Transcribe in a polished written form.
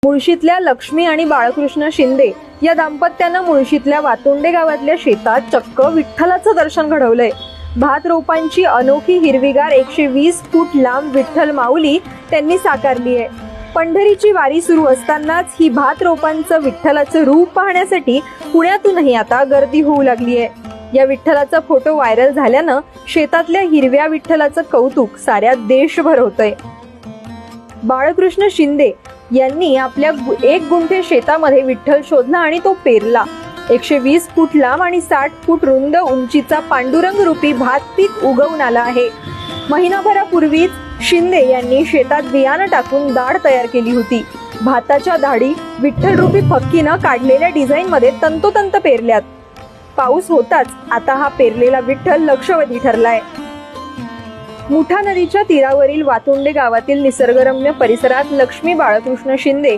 मुळशीतल्या लक्ष्मी आणि बाळकृष्ण शिंदे या दाम्पत्यानं मुळशीतल्या वातोंडे गावातल्या शेतात चक्क विठ्ठलाचं दर्शन घडवलंय। भात रोपांची अनोखी हिरवीगार 120 फूट लांब विठ्ठल माऊली त्यांनी साकारली आहे। पंढरीची वारी सुरू असतानाच ही भात रोपांचं विठ्ठलाचं रूप पाहण्यासाठी पुण्यातूनही आता गर्दी होऊ लागली आहे। या विठ्ठलाचा फोटो व्हायरल झाल्यानं शेतातल्या हिरव्या विठ्ठलाचं कौतुक साऱ्या देशभर होतंय। बाळकृष्ण शिंदे यांनी आपल्या 1 गुंठे शेतामध्ये विठ्ठल शोधला आणि तो पेरला। 120 फूट लांब आणि 60 फूट रुंद उंचीचा पांडुरंग रूपी भात पीक उगवून आला आहे। महिनाभरापूर्वीच शिंदे यांनी शेतात बियाणं टाकून दाढ तयार केली होती। भाताच्या दाढी विठ्ठल रूपी फक्कीनं काढलेल्या डिझाईन मध्ये तंतोतंत पेरल्यात। पाऊस होताच आता हा पेरलेला विठ्ठल लक्षवेधी ठरलाय। मुठा नदीच्या तीरावरील वातोंडे गावातील निसर्गरम्य परिसरात लक्ष्मी बाळकृष्ण शिंदे